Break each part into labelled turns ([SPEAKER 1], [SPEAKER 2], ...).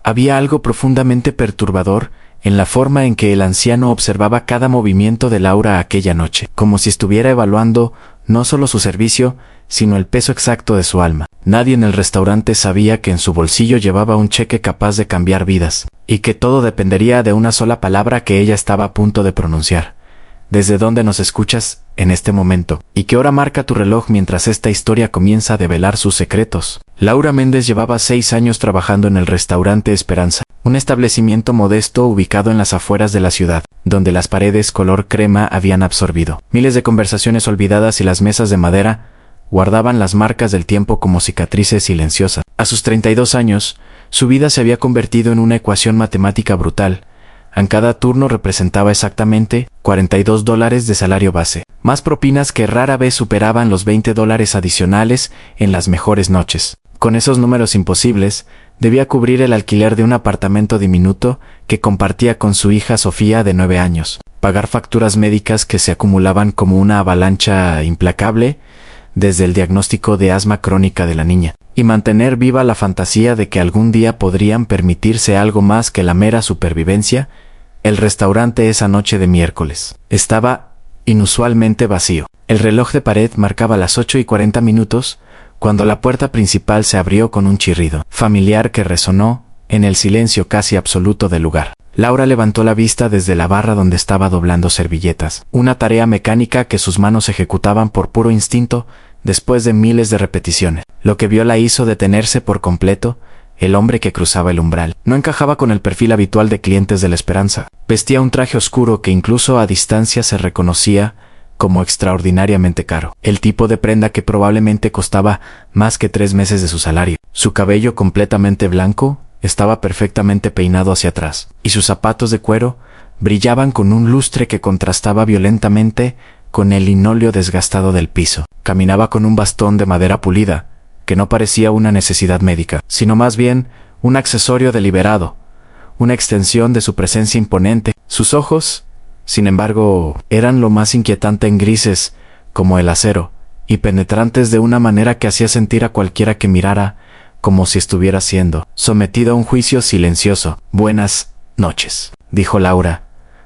[SPEAKER 1] Había algo profundamente perturbador en la forma en que el anciano observaba cada movimiento de Laura aquella noche, como si estuviera evaluando no solo su servicio, sino el peso exacto de su alma. Nadie en el restaurante sabía que en su bolsillo llevaba un cheque capaz de cambiar vidas, y que todo dependería de una sola palabra que ella estaba a punto de pronunciar. ¿Desde dónde nos escuchas en este momento? ¿Y qué hora marca tu reloj mientras esta historia comienza a develar sus secretos? Laura Méndez llevaba 6 años trabajando en el restaurante Esperanza, un establecimiento modesto ubicado en las afueras de la ciudad, donde las paredes color crema habían absorbido miles de conversaciones olvidadas y las mesas de madera guardaban las marcas del tiempo como cicatrices silenciosas. A sus 32 años, su vida se había convertido en una ecuación matemática brutal. En cada turno representaba exactamente $42 de salario base, más propinas que rara vez superaban los $20 adicionales en las mejores noches. Con esos números imposibles, debía cubrir el alquiler de un apartamento diminuto que compartía con su hija Sofía de 9 años, pagar facturas médicas que se acumulaban como una avalancha implacable desde el diagnóstico de asma crónica de la niña, y mantener viva la fantasía de que algún día podrían permitirse algo más que la mera supervivencia. El restaurante esa noche de miércoles estaba inusualmente vacío. El reloj de pared marcaba las 8:40 cuando la puerta principal se abrió con un chirrido familiar que resonó en el silencio casi absoluto del lugar. Laura levantó la vista desde la barra donde estaba doblando servilletas, una tarea mecánica que sus manos ejecutaban por puro instinto después de miles de repeticiones. Lo que vio la hizo detenerse por completo. El hombre que cruzaba el umbral no encajaba con el perfil habitual de clientes de la Esperanza. Vestía un traje oscuro que incluso a distancia se reconocía como extraordinariamente caro, el tipo de prenda que probablemente costaba más que 3 meses de su salario. Su cabello completamente blanco estaba perfectamente peinado hacia atrás, y sus zapatos de cuero brillaban con un lustre que contrastaba violentamente con el linóleo desgastado del piso. Caminaba con un bastón de madera pulida, que no parecía una necesidad médica, sino más bien un accesorio deliberado, una extensión de su presencia imponente. Sus ojos, sin embargo, eran lo más inquietante en grises, como el acero, y penetrantes de una manera que hacía sentir a cualquiera que mirara como si estuviera siendo sometido a un juicio silencioso. «Buenas noches», dijo Laura,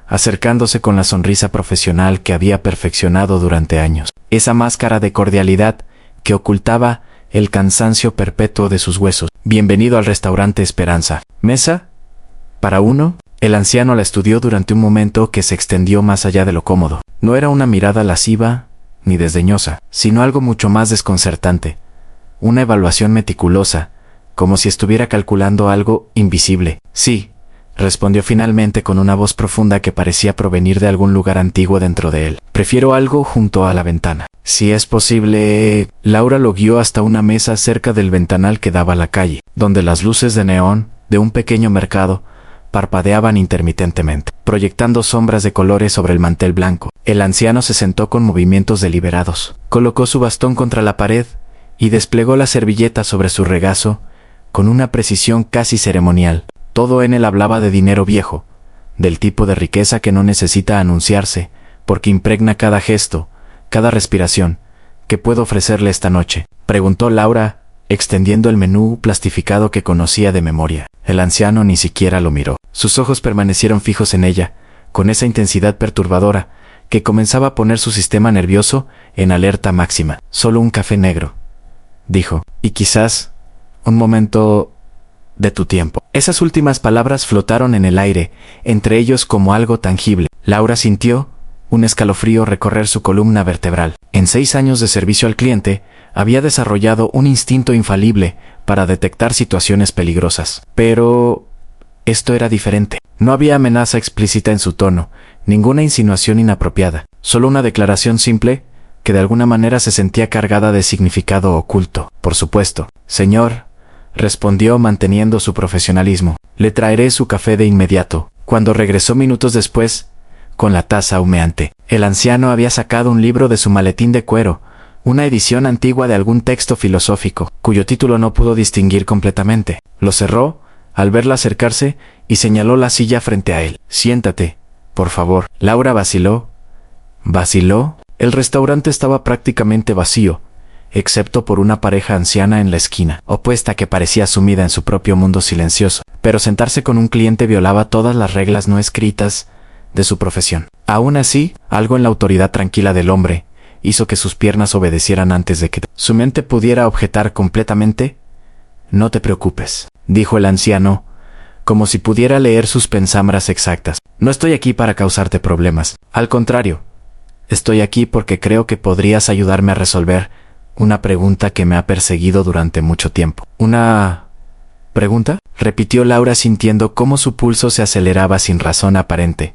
[SPEAKER 1] acercándose con la sonrisa profesional que había perfeccionado durante años, esa máscara de cordialidad que ocultaba el cansancio perpetuo de sus huesos. «Bienvenido al restaurante Esperanza. ¿Mesa? ¿Para uno?» El anciano la estudió durante un momento que se extendió más allá de lo cómodo. No era una mirada lasciva ni desdeñosa, sino algo mucho más desconcertante. Una evaluación meticulosa, como si estuviera calculando algo invisible. «Sí», respondió finalmente con una voz profunda que parecía provenir de algún lugar antiguo dentro de él. «Prefiero algo junto a la ventana. Si es posible». Laura lo guió hasta una mesa cerca del ventanal que daba a la calle, donde las luces de neón de un pequeño mercado parpadeaban intermitentemente, proyectando sombras de colores sobre el mantel blanco. El anciano se sentó con movimientos deliberados. Colocó su bastón contra la pared y desplegó la servilleta sobre su regazo con una precisión casi ceremonial. Todo en él hablaba de dinero viejo, del tipo de riqueza que no necesita anunciarse, porque impregna cada gesto, cada respiración. «¿Qué puedo ofrecerle esta noche?», preguntó Laura, extendiendo el menú plastificado que conocía de memoria. El anciano ni siquiera lo miró. Sus ojos permanecieron fijos en ella, con esa intensidad perturbadora que comenzaba a poner su sistema nervioso en alerta máxima. «Solo un café negro», dijo, «y quizás un momento de tu tiempo». Esas últimas palabras flotaron en el aire, entre ellos como algo tangible. Laura sintió un escalofrío recorrer su columna vertebral. En 6 años de servicio al cliente, había desarrollado un instinto infalible para detectar situaciones peligrosas. Pero esto era diferente. No había amenaza explícita en su tono, ninguna insinuación inapropiada, solo una declaración simple que de alguna manera se sentía cargada de significado oculto. «Por supuesto, señor», respondió manteniendo su profesionalismo. «Le traeré su café de inmediato». Cuando regresó minutos después, con la taza humeante, el anciano había sacado un libro de su maletín de cuero, una edición antigua de algún texto filosófico, cuyo título no pudo distinguir completamente. Lo cerró al verla acercarse y señaló la silla frente a él. «Siéntate, por favor». Laura vaciló. ¿Vaciló? El restaurante estaba prácticamente vacío, excepto por una pareja anciana en la esquina, opuesta que parecía sumida en su propio mundo silencioso. Pero sentarse con un cliente violaba todas las reglas no escritas de su profesión. Aún así, algo en la autoridad tranquila del hombre hizo que sus piernas obedecieran antes de que su mente pudiera objetar completamente. «No te preocupes», dijo el anciano, como si pudiera leer sus pensamientos exactas. «No estoy aquí para causarte problemas. Al contrario, estoy aquí porque creo que podrías ayudarme a resolver una pregunta que me ha perseguido durante mucho tiempo». «¿Una pregunta?», repitió Laura sintiendo cómo su pulso se aceleraba sin razón aparente.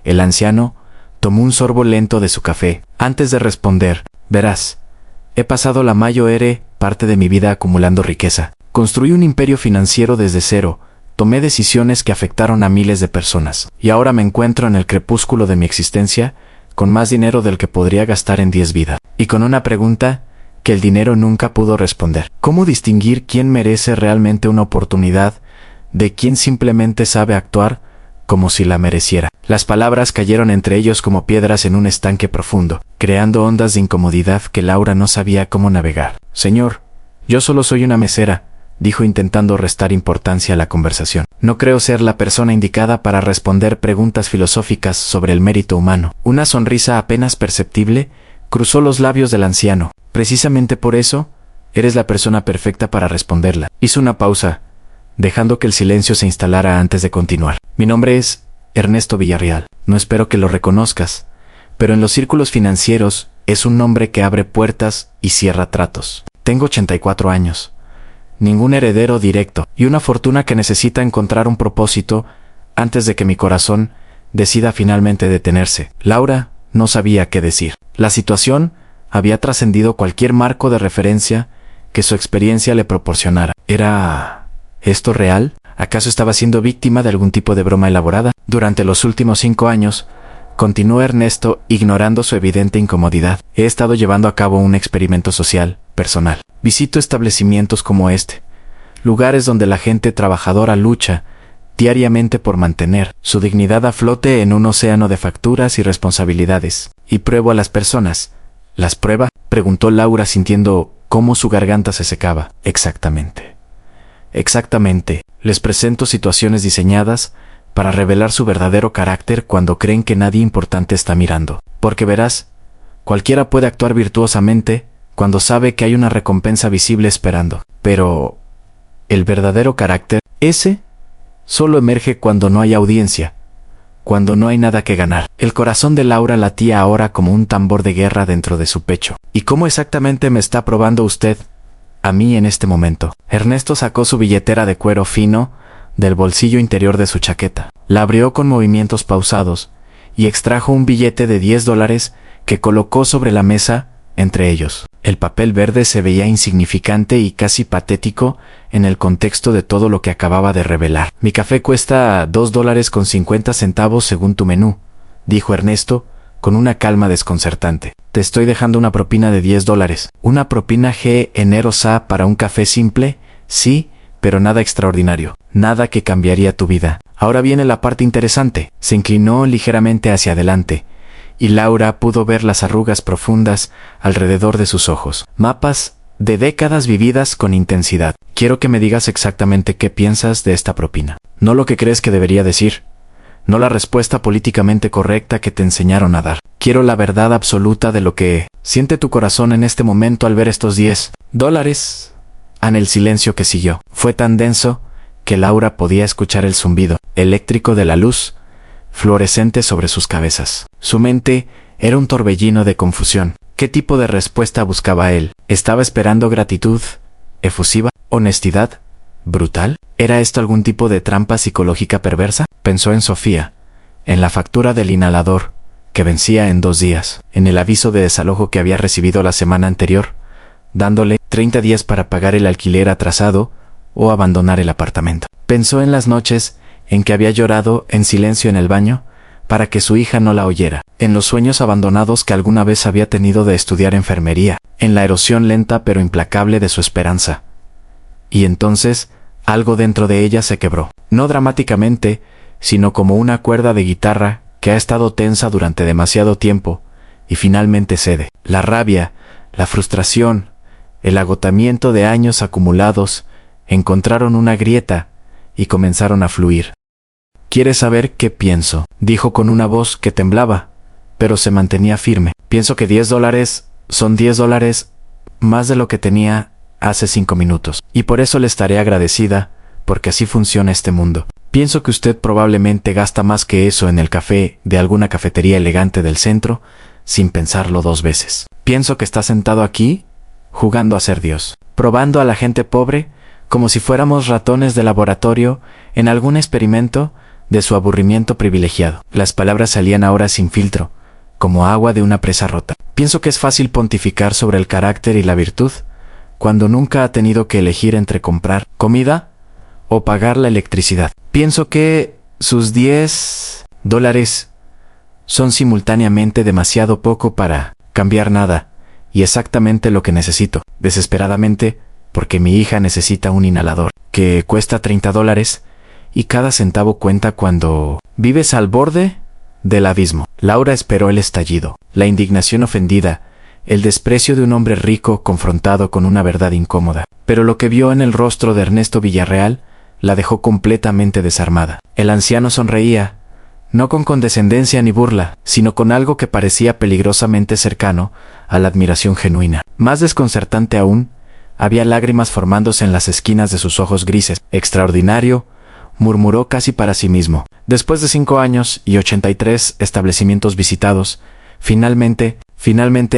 [SPEAKER 1] El anciano tomó un sorbo lento de su café. Antes de responder, «Verás, he pasado la mayor parte de mi vida acumulando riqueza. Construí un imperio financiero desde cero, tomé decisiones que afectaron a miles de personas, y ahora me encuentro en el crepúsculo de mi existencia, con más dinero del que podría gastar en 10 vidas, y con una pregunta que el dinero nunca pudo responder. ¿Cómo distinguir quién merece realmente una oportunidad de quién simplemente sabe actuar como si la mereciera? Las palabras cayeron entre ellos como piedras en un estanque profundo, creando ondas de incomodidad que Laura no sabía cómo navegar. «Señor, yo solo soy una mesera», dijo intentando restar importancia a la conversación. «No creo ser la persona indicada para responder preguntas filosóficas sobre el mérito humano». Una sonrisa apenas perceptible cruzó los labios del anciano. «Precisamente por eso, eres la persona perfecta para responderla». Hizo una pausa, dejando que el silencio se instalara antes de continuar. «Mi nombre es Ernesto Villarreal. No espero que lo reconozcas, pero en los círculos financieros es un nombre que abre puertas y cierra tratos. Tengo 84 años. Ningún heredero directo, y una fortuna que necesita encontrar un propósito antes de que mi corazón decida finalmente detenerse». Laura no sabía qué decir. La situación había trascendido cualquier marco de referencia que su experiencia le proporcionara. ¿Era esto real? ¿Acaso estaba siendo víctima de algún tipo de broma elaborada? Durante los últimos 5 años, continuó Ernesto ignorando su evidente incomodidad. He estado llevando a cabo un experimento social, personal. Visito establecimientos como este, lugares donde la gente trabajadora lucha diariamente por mantener su dignidad a flote en un océano de facturas y responsabilidades. Y pruebo a las personas. ¿Las prueba?, preguntó Laura sintiendo cómo su garganta se secaba. Exactamente. Les presento situaciones diseñadas para revelar su verdadero carácter cuando creen que nadie importante está mirando. Porque verás, cualquiera puede actuar virtuosamente cuando sabe que hay una recompensa visible esperando. Pero el verdadero carácter, ese, solo emerge cuando no hay audiencia, cuando no hay nada que ganar. El corazón de Laura latía ahora como un tambor de guerra dentro de su pecho. ¿Y cómo exactamente me está probando usted a mí en este momento? Ernesto sacó su billetera de cuero fino del bolsillo interior de su chaqueta. La abrió con movimientos pausados y extrajo un billete de $10 que colocó sobre la mesa entre ellos. El papel verde se veía insignificante y casi patético en el contexto de todo lo que acababa de revelar. «Mi café cuesta $2.50 según tu menú», dijo Ernesto, con una calma desconcertante. «Te estoy dejando una propina de $10. ¿Una propina generosa para un café simple? Sí, pero nada extraordinario. Nada que cambiaría tu vida. Ahora viene la parte interesante». Se inclinó ligeramente hacia adelante, y Laura pudo ver las arrugas profundas alrededor de sus ojos. «Mapas de décadas vividas con intensidad. Quiero que me digas exactamente qué piensas de esta propina. No lo que crees que debería decir. No la respuesta políticamente correcta que te enseñaron a dar. Quiero la verdad absoluta de lo que siente tu corazón en este momento al ver estos $10. En el silencio que siguió, fue tan denso que Laura podía escuchar el zumbido eléctrico de la luz fluorescente sobre sus cabezas. Su mente era un torbellino de confusión. ¿Qué tipo de respuesta buscaba él? ¿Estaba esperando gratitud efusiva? ¿Honestidad brutal? ¿Era esto algún tipo de trampa psicológica perversa? Pensó en Sofía, en la factura del inhalador, que vencía en 2 días, en el aviso de desalojo que había recibido la semana anterior, dándole 30 días para pagar el alquiler atrasado o abandonar el apartamento. Pensó en las noches en que había llorado en silencio en el baño para que su hija no la oyera, en los sueños abandonados que alguna vez había tenido de estudiar enfermería, en la erosión lenta pero implacable de su esperanza. Y entonces, algo dentro de ella se quebró, no dramáticamente, sino como una cuerda de guitarra que ha estado tensa durante demasiado tiempo, y finalmente cede. La rabia, la frustración, El agotamiento de años acumulados encontraron una grieta y comenzaron a fluir. ¿Quieres saber qué pienso?, dijo con una voz que temblaba, pero se mantenía firme. Pienso que $10 son $10 más de lo que tenía hace 5 minutos. Y por eso le estaré agradecida, porque así funciona este mundo. Pienso que usted probablemente gasta más que eso en el café de alguna cafetería elegante del centro, sin pensarlo 2 veces. Pienso que está sentado aquí, jugando a ser Dios, probando a la gente pobre, como si fuéramos ratones de laboratorio en algún experimento de su aburrimiento privilegiado. Las palabras salían ahora sin filtro, como agua de una presa rota. Pienso que es fácil pontificar sobre el carácter y la virtud, cuando nunca ha tenido que elegir entre comprar comida o pagar la electricidad. Pienso que sus $10 son simultáneamente demasiado poco para cambiar nada, y exactamente lo que necesito, desesperadamente, porque mi hija necesita un inhalador, que cuesta $30, y cada centavo cuenta cuando vives al borde del abismo. Laura esperó el estallido, la indignación ofendida, el desprecio de un hombre rico confrontado con una verdad incómoda. Pero lo que vio en el rostro de Ernesto Villarreal la dejó completamente desarmada. El anciano sonreía, no con condescendencia ni burla, sino con algo que parecía peligrosamente cercano a la admiración genuina. Más desconcertante aún, había lágrimas formándose en las esquinas de sus ojos grises. Extraordinario, murmuró casi para sí mismo. Después de 5 años y 83 establecimientos visitados, finalmente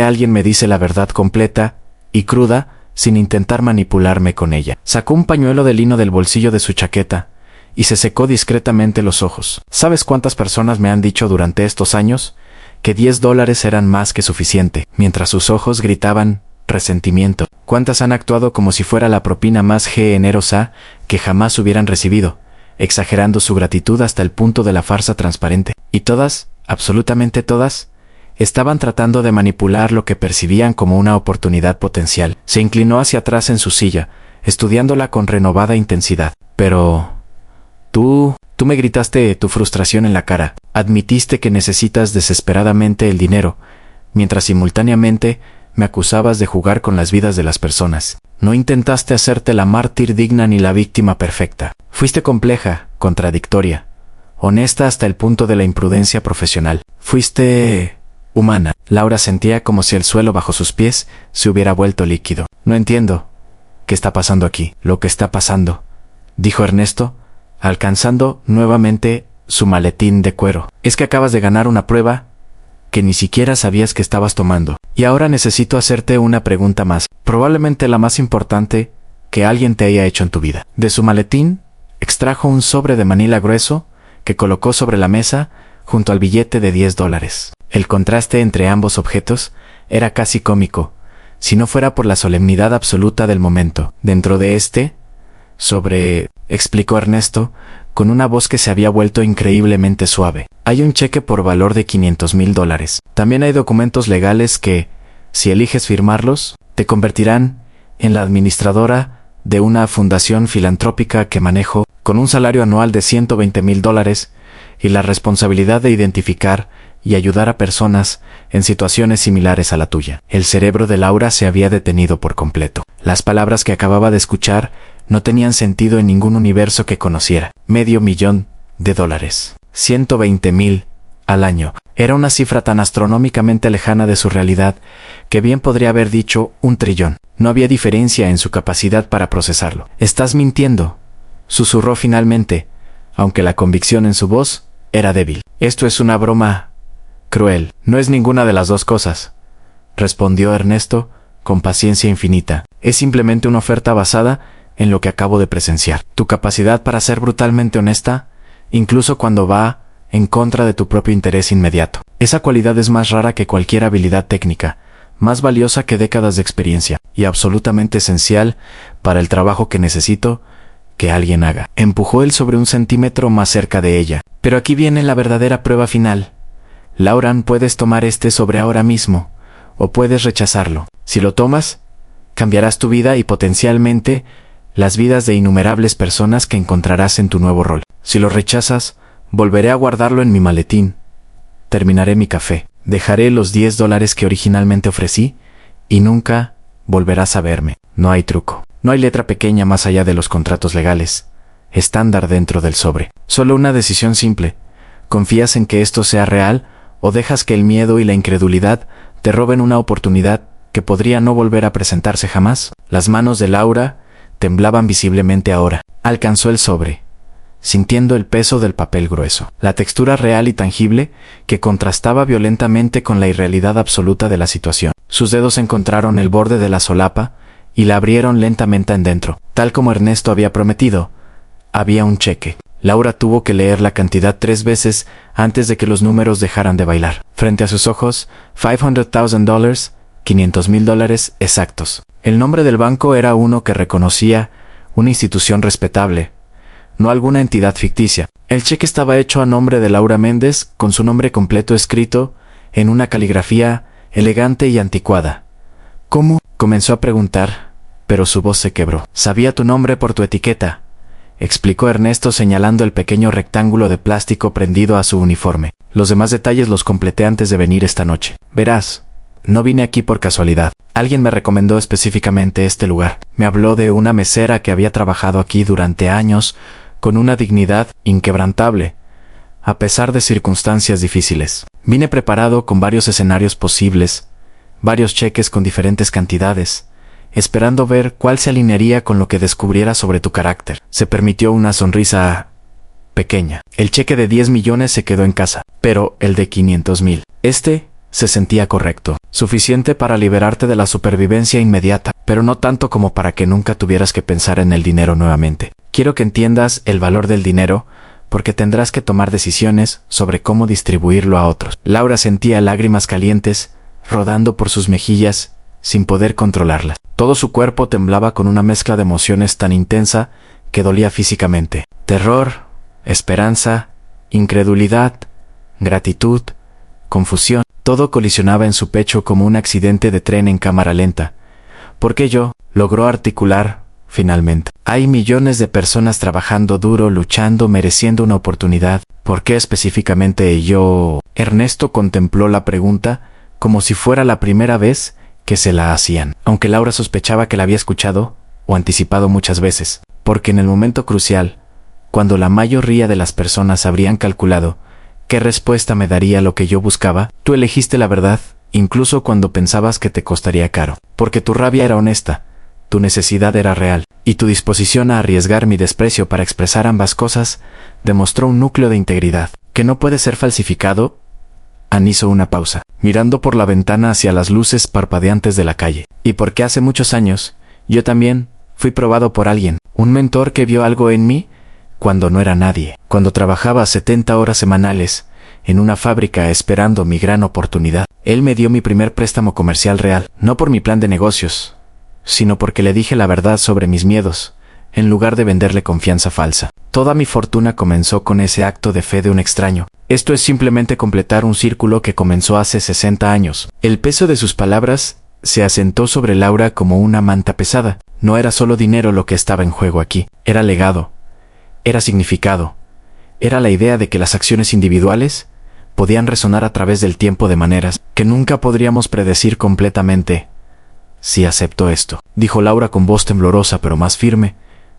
[SPEAKER 1] alguien me dice la verdad completa y cruda sin intentar manipularme con ella. Sacó un pañuelo de lino del bolsillo de su chaqueta y se secó discretamente los ojos. ¿Sabes cuántas personas me han dicho durante estos años que $10 eran más que suficiente? Mientras sus ojos gritaban resentimiento. ¿Cuántas han actuado como si fuera la propina más generosa que jamás hubieran recibido, exagerando su gratitud hasta el punto de la farsa transparente? Y todas, absolutamente todas, estaban tratando de manipular lo que percibían como una oportunidad potencial. Se inclinó hacia atrás en su silla, estudiándola con renovada intensidad. Pero tú me gritaste tu frustración en la cara. Admitiste que necesitas desesperadamente el dinero, mientras simultáneamente me acusabas de jugar con las vidas de las personas. No intentaste hacerte la mártir digna ni la víctima perfecta. Fuiste compleja, contradictoria, honesta hasta el punto de la imprudencia profesional. Fuiste humana. Laura sentía como si el suelo bajo sus pies se hubiera vuelto líquido. No entiendo. ¿Qué está pasando aquí? Lo que está pasando, dijo Ernesto, alcanzando nuevamente su maletín de cuero. Es que acabas de ganar una prueba que ni siquiera sabías que estabas tomando. Y ahora necesito hacerte una pregunta más, probablemente la más importante que alguien te haya hecho en tu vida. De su maletín extrajo un sobre de manila grueso que colocó sobre la mesa junto al billete de $10. El contraste entre ambos objetos era casi cómico, si no fuera por la solemnidad absoluta del momento. Dentro de este sobre, explicó Ernesto, con una voz que se había vuelto increíblemente suave, hay un cheque por valor de $500,000. También hay documentos legales que, si eliges firmarlos, te convertirán en la administradora de una fundación filantrópica que manejo, con un salario anual de $120,000 y la responsabilidad de identificar y ayudar a personas en situaciones similares a la tuya. El cerebro de Laura se había detenido por completo. Las palabras que acababa de escuchar no tenían sentido en ningún universo que conociera. $500,000. 120,000 al año. Era una cifra tan astronómicamente lejana de su realidad que bien podría haber dicho 1 trillón. No había diferencia en su capacidad para procesarlo. Estás mintiendo, susurró finalmente, aunque la convicción en su voz era débil. Esto es una broma cruel. No es ninguna de las dos cosas, respondió Ernesto con paciencia infinita. Es simplemente una oferta basada en lo que acabo de presenciar. Tu capacidad para ser brutalmente honesta, incluso cuando va en contra de tu propio interés inmediato. Esa cualidad es más rara que cualquier habilidad técnica, más valiosa que décadas de experiencia, y absolutamente esencial para el trabajo que necesito que alguien haga. Empujó él sobre 1 centímetro más cerca de ella. Pero aquí viene la verdadera prueba final. Lauran, puedes tomar este sobre ahora mismo, o puedes rechazarlo. Si lo tomas, cambiarás tu vida y potencialmente las vidas de innumerables personas que encontrarás en tu nuevo rol. Si lo rechazas, volveré a guardarlo en mi maletín. Terminaré mi café. Dejaré los $10 que originalmente ofrecí y nunca volverás a verme. No hay truco. No hay letra pequeña más allá de los contratos legales. Estándar dentro del sobre. Solo una decisión simple. ¿Confías en que esto sea real o dejas que el miedo y la incredulidad te roben una oportunidad que podría no volver a presentarse jamás? Las manos de Laura temblaban visiblemente ahora. Alcanzó el sobre, sintiendo el peso del papel grueso, la textura real y tangible que contrastaba violentamente con la irrealidad absoluta de la situación. Sus dedos encontraron el borde de la solapa y la abrieron lentamente en dentro. Tal como Ernesto había prometido, había un cheque. Laura tuvo que leer la cantidad 3 veces antes de que los números dejaran de bailar. Frente a sus ojos, $500,000, $500,000 exactos. El nombre del banco era uno que reconocía, una institución respetable, no alguna entidad ficticia. El cheque estaba hecho a nombre de Laura Méndez, con su nombre completo escrito en una caligrafía elegante y anticuada. ¿Cómo? Comenzó a preguntar, pero su voz se quebró. Sabía tu nombre por tu etiqueta, explicó Ernesto señalando el pequeño rectángulo de plástico prendido a su uniforme. Los demás detalles los completé antes de venir esta noche. Verás, no vine aquí por casualidad. Alguien me recomendó específicamente este lugar. Me habló de una mesera que había trabajado aquí durante años con una dignidad inquebrantable, a pesar de circunstancias difíciles. Vine preparado con varios escenarios posibles, varios cheques con diferentes cantidades, esperando ver cuál se alinearía con lo que descubriera sobre tu carácter. Se permitió una sonrisa pequeña. El cheque de 10 millones se quedó en casa, pero el de 500,000. Se sentía correcto, suficiente para liberarte de la supervivencia inmediata, pero no tanto como para que nunca tuvieras que pensar en el dinero nuevamente. Quiero que entiendas el valor del dinero, porque tendrás que tomar decisiones sobre cómo distribuirlo a otros. Laura sentía lágrimas calientes rodando por sus mejillas sin poder controlarlas. Todo su cuerpo temblaba con una mezcla de emociones tan intensa que dolía físicamente. Terror, esperanza, incredulidad, gratitud, confusión. Todo colisionaba en su pecho como un accidente de tren en cámara lenta. ¿Por qué yo? Logró articular, finalmente. Hay millones de personas trabajando duro, luchando, mereciendo una oportunidad. ¿Por qué específicamente yo? Ernesto contempló la pregunta como si fuera la primera vez que se la hacían, aunque Laura sospechaba que la había escuchado o anticipado muchas veces. Porque en el momento crucial, cuando la mayoría de las personas habrían calculado ¿qué respuesta me daría lo que yo buscaba? Tú elegiste la verdad, incluso cuando pensabas que te costaría caro. Porque tu rabia era honesta, tu necesidad era real, y tu disposición a arriesgar mi desprecio para expresar ambas cosas demostró un núcleo de integridad, que no puede ser falsificado. Ann hizo una pausa, mirando por la ventana hacia las luces parpadeantes de la calle. Y porque hace muchos años, yo también fui probado por alguien, un mentor que vio algo en mí cuando no era nadie, cuando trabajaba 70 horas semanales en una fábrica esperando mi gran oportunidad. Él me dio mi primer préstamo comercial real, no por mi plan de negocios, sino porque le dije la verdad sobre mis miedos, en lugar de venderle confianza falsa. Toda mi fortuna comenzó con ese acto de fe de un extraño. Esto es simplemente completar un círculo que comenzó hace 60 años. El peso de sus palabras se asentó sobre Laura como una manta pesada. No era solo dinero lo que estaba en juego aquí, era legado. Era significado. Era la idea de que las acciones individuales podían resonar a través del tiempo de maneras que nunca podríamos predecir completamente. Sí acepto esto, dijo Laura con voz temblorosa pero más firme.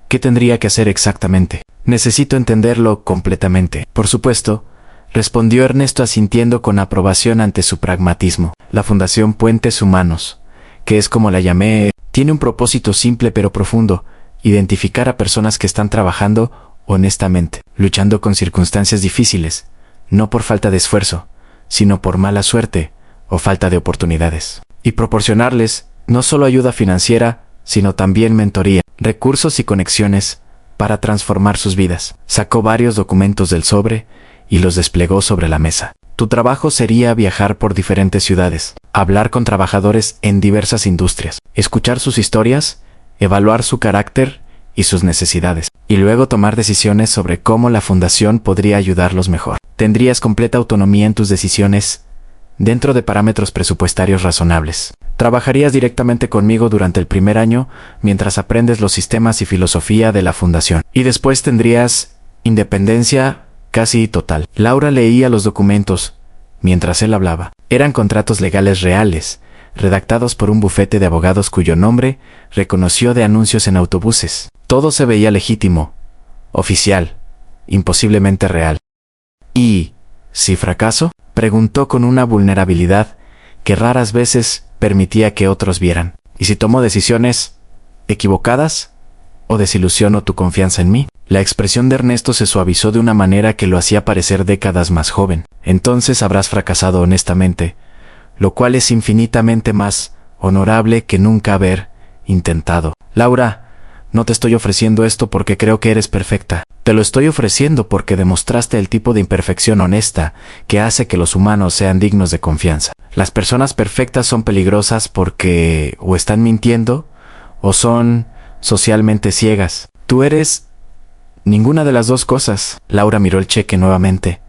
[SPEAKER 1] ¿Qué tendría que hacer exactamente? Necesito entenderlo completamente. Por supuesto, respondió Ernesto asintiendo con aprobación ante su pragmatismo. La Fundación Puentes Humanos, que es como la llamé, tiene un propósito simple pero profundo: identificar a personas que están trabajando honestamente, luchando con circunstancias difíciles, no por falta de esfuerzo, sino por mala suerte o falta de oportunidades. Y proporcionarles no solo ayuda financiera, sino también mentoría, recursos y conexiones para transformar sus vidas. Sacó varios documentos del sobre y los desplegó sobre la mesa. Tu trabajo sería viajar por diferentes ciudades, hablar con trabajadores en diversas industrias, escuchar sus historias, evaluar su carácter y sus necesidades, y luego tomar decisiones sobre cómo la fundación podría ayudarlos mejor. Tendrías completa autonomía en tus decisiones dentro de parámetros presupuestarios razonables. Trabajarías directamente conmigo durante el primer año mientras aprendes los sistemas y filosofía de la fundación. Y después tendrías independencia casi total. Laura leía los documentos mientras él hablaba. Eran contratos legales reales, redactados por un bufete de abogados cuyo nombre reconoció de anuncios en autobuses. Todo se veía legítimo, oficial, imposiblemente real. ¿Y si fracaso?, preguntó con una vulnerabilidad que raras veces permitía que otros vieran. ¿Y si tomo decisiones equivocadas? ¿O desilusiono tu confianza en mí? La expresión de Ernesto se suavizó de una manera que lo hacía parecer décadas más joven. Entonces habrás fracasado honestamente, lo cual es infinitamente más honorable que nunca haber intentado. Laura, no te estoy ofreciendo esto porque creo que eres perfecta. Te lo estoy ofreciendo porque demostraste el tipo de imperfección honesta que hace que los humanos sean dignos de confianza. Las personas perfectas son peligrosas porque o están mintiendo o son socialmente ciegas. Tú eres ninguna de las dos cosas. Laura miró el cheque nuevamente,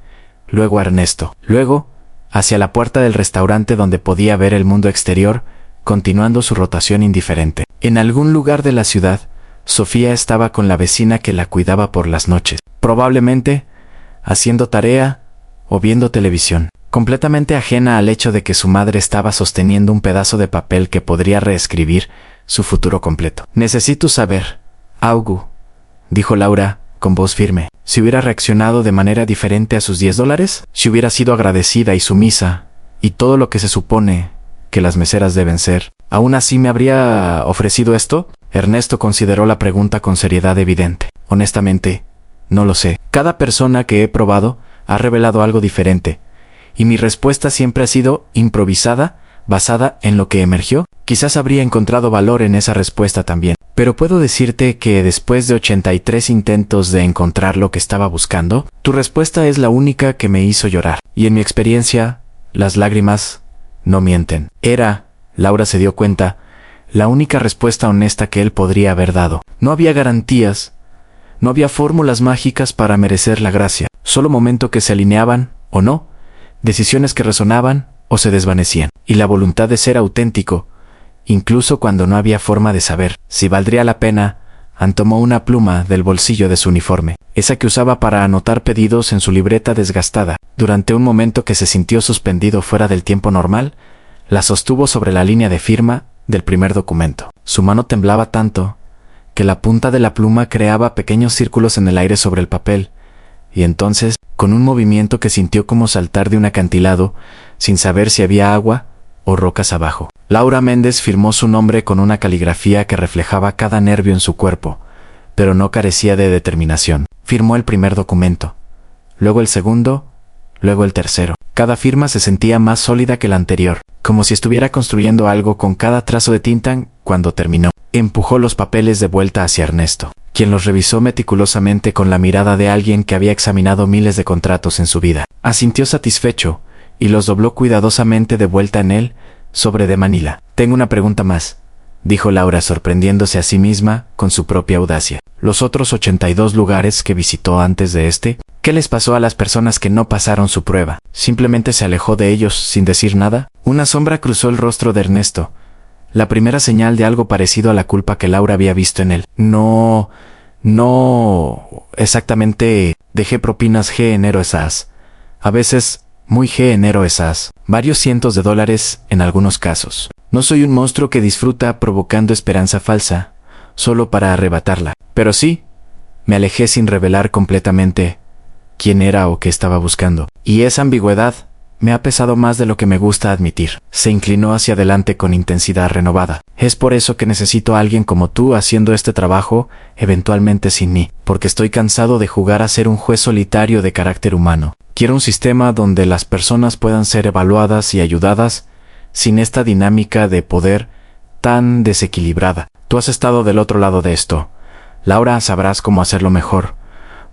[SPEAKER 1] luego a Ernesto, luego hacia la puerta del restaurante donde podía ver el mundo exterior, continuando su rotación indiferente. En algún lugar de la ciudad, Sofía estaba con la vecina que la cuidaba por las noches, probablemente haciendo tarea o viendo televisión, completamente ajena al hecho de que su madre estaba sosteniendo un pedazo de papel que podría reescribir su futuro completo. Necesito saber, Augu, dijo Laura con voz firme, si hubiera reaccionado de manera diferente a sus $10, si hubiera sido agradecida y sumisa, y todo lo que se supone que las meseras deben ser, ¿aún así me habría ofrecido esto? Ernesto consideró la pregunta con seriedad evidente. Honestamente, no lo sé. Cada persona que he probado ha revelado algo diferente, y mi respuesta siempre ha sido improvisada, basada en lo que emergió. Quizás habría encontrado valor en esa respuesta también. Pero puedo decirte que después de 83 intentos de encontrar lo que estaba buscando, tu respuesta es la única que me hizo llorar. Y en mi experiencia, las lágrimas no mienten. Era, Laura se dio cuenta, la única respuesta honesta que él podría haber dado. No había garantías, no había fórmulas mágicas para merecer la gracia, solo momentos que se alineaban o no, decisiones que resonaban o se desvanecían, y la voluntad de ser auténtico, incluso cuando no había forma de saber si valdría la pena. Ann tomó una pluma del bolsillo de su uniforme, esa que usaba para anotar pedidos en su libreta desgastada. Durante un momento que se sintió suspendido fuera del tiempo normal, la sostuvo sobre la línea de firma del primer documento. Su mano temblaba tanto que la punta de la pluma creaba pequeños círculos en el aire sobre el papel, y entonces, con un movimiento que sintió como saltar de un acantilado, sin saber si había agua o rocas abajo, Laura Méndez firmó su nombre con una caligrafía que reflejaba cada nervio en su cuerpo, pero no carecía de determinación. Firmó el primer documento, luego el segundo, luego el tercero. Cada firma se sentía más sólida que la anterior, como si estuviera construyendo algo con cada trazo de tinta. Cuando terminó, empujó los papeles de vuelta hacia Ernesto, quien los revisó meticulosamente con la mirada de alguien que había examinado miles de contratos en su vida. Asintió satisfecho y los dobló cuidadosamente de vuelta en el sobre de Manila. Tengo una pregunta más, dijo Laura, sorprendiéndose a sí misma con su propia audacia. Los otros 82 lugares que visitó antes de este, ¿qué les pasó a las personas que no pasaron su prueba? ¿Simplemente se alejó de ellos sin decir nada? Una sombra cruzó el rostro de Ernesto, la primera señal de algo parecido a la culpa que Laura había visto en él. No exactamente. Dejé propinas generosas. A veces muy generosas. Varios cientos de dólares en algunos casos. No soy un monstruo que disfruta provocando esperanza falsa, solo para arrebatarla. Pero sí, me alejé sin revelar completamente quién era o qué estaba buscando. Y esa ambigüedad me ha pesado más de lo que me gusta admitir. Se inclinó hacia adelante con intensidad renovada. Es por eso que necesito a alguien como tú haciendo este trabajo, eventualmente sin mí, porque estoy cansado de jugar a ser un juez solitario de carácter humano. Quiero un sistema donde las personas puedan ser evaluadas y ayudadas sin esta dinámica de poder tan desequilibrada. Tú has estado del otro lado de esto. Laura, sabrás cómo hacerlo mejor,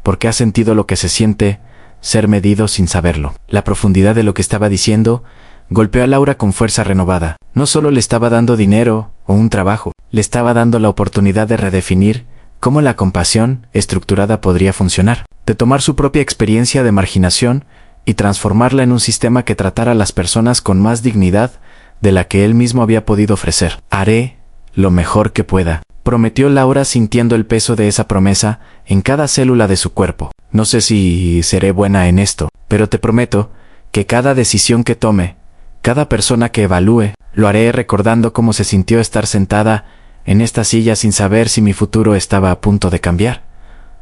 [SPEAKER 1] porque has sentido lo que se siente ser medido sin saberlo. La profundidad de lo que estaba diciendo golpeó a Laura con fuerza renovada. No solo le estaba dando dinero o un trabajo, le estaba dando la oportunidad de redefinir cómo la compasión estructurada podría funcionar, de tomar su propia experiencia de marginación y transformarla en un sistema que tratara a las personas con más dignidad de la que él mismo había podido ofrecer. Haré lo mejor que pueda, prometió Laura, sintiendo el peso de esa promesa en cada célula de su cuerpo. No sé si seré buena en esto, pero te prometo que cada decisión que tome, Cada persona que evalúe, lo haré recordando cómo se sintió estar sentada en esta silla sin saber si mi futuro estaba a punto de cambiar,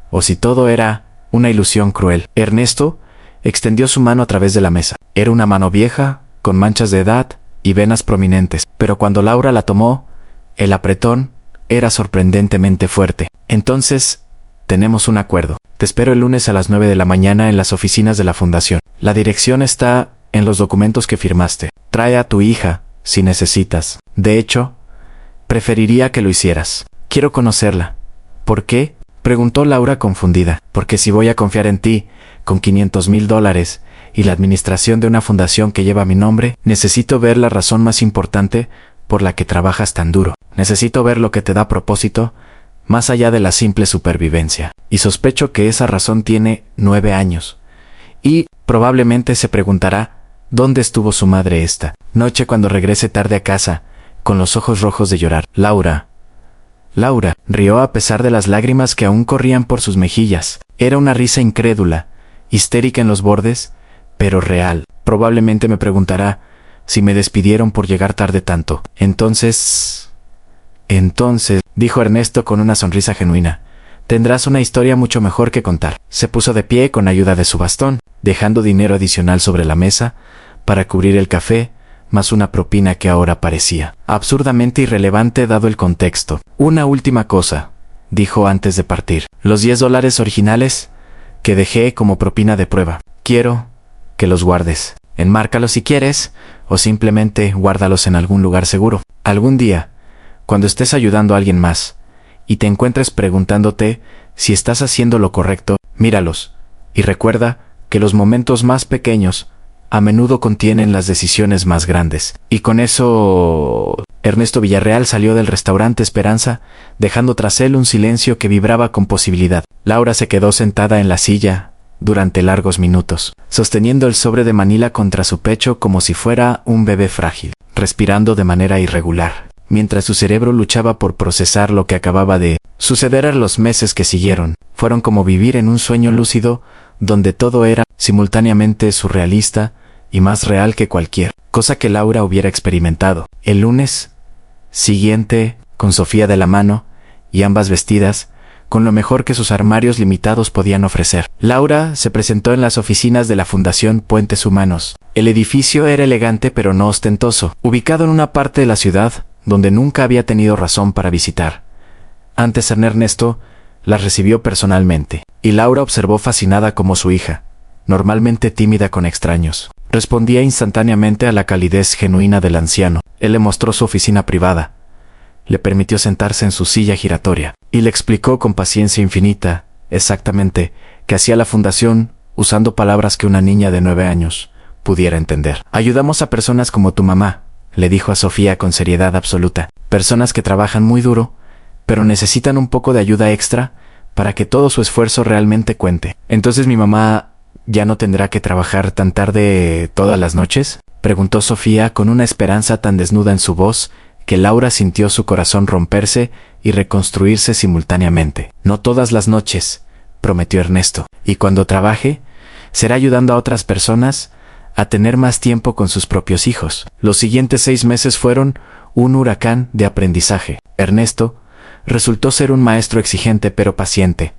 [SPEAKER 1] o si todo era una ilusión cruel. Ernesto extendió su mano a través de la mesa. Era una mano vieja, con manchas de edad y venas prominentes, pero cuando Laura la tomó, el apretón era sorprendentemente fuerte. Entonces, tenemos un acuerdo. Te espero el lunes a las 9 de la mañana en las oficinas de la fundación. La dirección está en los documentos que firmaste. Trae a tu hija, si necesitas. De hecho, preferiría que lo hicieras. Quiero conocerla. ¿Por qué? Preguntó Laura confundida. Porque si voy a confiar en ti, con $500,000 y la administración de una fundación que lleva mi nombre, necesito ver la razón más importante por la que trabajas tan duro. Necesito ver lo que te da propósito, más allá de la simple supervivencia. Y sospecho que esa razón tiene 9 años. Y probablemente se preguntará, ¿dónde estuvo su madre esta noche cuando regrese tarde a casa, con los ojos rojos de llorar? Laura, rió a pesar de las lágrimas que aún corrían por sus mejillas. Era una risa incrédula, histérica en los bordes, pero real. Probablemente me preguntará si me despidieron por llegar tarde tanto. Entonces, dijo Ernesto con una sonrisa genuina, tendrás una historia mucho mejor que contar. Se puso de pie con ayuda de su bastón, dejando dinero adicional sobre la mesa para cubrir el café, más una propina que ahora parecía absurdamente irrelevante dado el contexto. Una última cosa, dijo antes de partir. Los $10 originales que dejé como propina de prueba. Quiero que los guardes. Enmárcalos si quieres, o simplemente guárdalos en algún lugar seguro. Algún día, cuando estés ayudando a alguien más, y te encuentres preguntándote si estás haciendo lo correcto, míralos, y recuerda que los momentos más pequeños a menudo contienen las decisiones más grandes. Y con eso, Ernesto Villarreal salió del restaurante Esperanza, dejando tras él un silencio que vibraba con posibilidad. Laura se quedó sentada en la silla durante largos minutos, sosteniendo el sobre de Manila contra su pecho como si fuera un bebé frágil, respirando de manera irregular, mientras su cerebro luchaba por procesar lo que acababa de suceder. En los meses que siguieron, fueron como vivir en un sueño lúcido donde todo era simultáneamente surrealista y más real que cualquier cosa que Laura hubiera experimentado. El lunes siguiente, con Sofía de la mano, y ambas vestidas, con lo mejor que sus armarios limitados podían ofrecer, Laura se presentó en las oficinas de la Fundación Puentes Humanos. El edificio era elegante pero no ostentoso, ubicado en una parte de la ciudad donde nunca había tenido razón para visitar. Antes Ernesto las recibió personalmente, y Laura observó fascinada cómo su hija, normalmente tímida con extraños, respondía instantáneamente a la calidez genuina del anciano. Él le mostró su oficina privada, le permitió sentarse en su silla giratoria, y le explicó con paciencia infinita, exactamente, qué hacía la fundación usando palabras que una niña de 9 años pudiera entender. Ayudamos a personas como tu mamá, le dijo a Sofía con seriedad absoluta. Personas que trabajan muy duro, pero necesitan un poco de ayuda extra para que todo su esfuerzo realmente cuente. ¿Entonces mi mamá ya no tendrá que trabajar tan tarde todas las noches?, preguntó Sofía con una esperanza tan desnuda en su voz que Laura sintió su corazón romperse y reconstruirse simultáneamente. No todas las noches, prometió Ernesto, y cuando trabaje, será ayudando a otras personas a tener más tiempo con sus propios hijos. Los siguientes 6 meses fueron un huracán de aprendizaje. Ernesto resultó ser un maestro exigente pero paciente,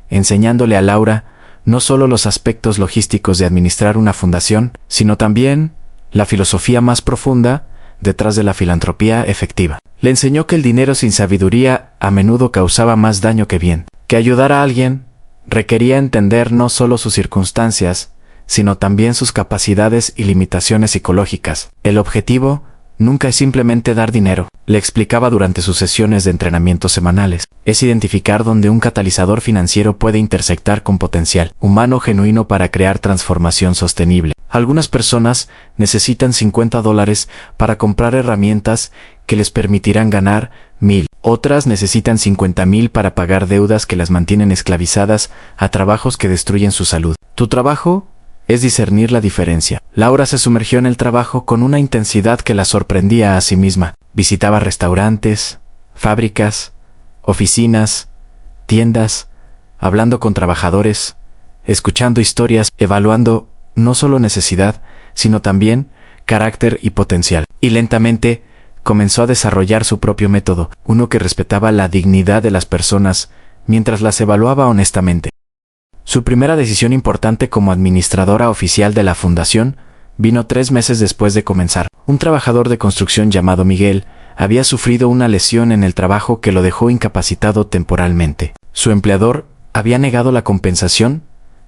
[SPEAKER 1] enseñándole a Laura no solo los aspectos logísticos de administrar una fundación, sino también la filosofía más profunda detrás de la filantropía efectiva. Le enseñó que el dinero sin sabiduría a menudo causaba más daño que bien, que ayudar a alguien requería entender no solo sus circunstancias, sino también sus capacidades y limitaciones psicológicas. El objetivo nunca es simplemente dar dinero, le explicaba durante sus sesiones de entrenamiento semanales. Es identificar dónde un catalizador financiero puede intersectar con potencial humano genuino para crear transformación sostenible. Algunas personas necesitan $50 para comprar herramientas que les permitirán ganar 1,000. Otras necesitan 50,000 para pagar deudas que las mantienen esclavizadas a trabajos que destruyen su salud. Tu trabajo es discernir la diferencia. Laura se sumergió en el trabajo con una intensidad que la sorprendía a sí misma. Visitaba restaurantes, fábricas, oficinas, tiendas, hablando con trabajadores, escuchando historias, evaluando no solo necesidad, sino también carácter y potencial. Y lentamente comenzó a desarrollar su propio método, uno que respetaba la dignidad de las personas mientras las evaluaba honestamente. Su primera decisión importante como administradora oficial de la fundación vino 3 meses después de comenzar. Un trabajador de construcción llamado Miguel había sufrido una lesión en el trabajo que lo dejó incapacitado temporalmente. Su empleador había negado la compensación,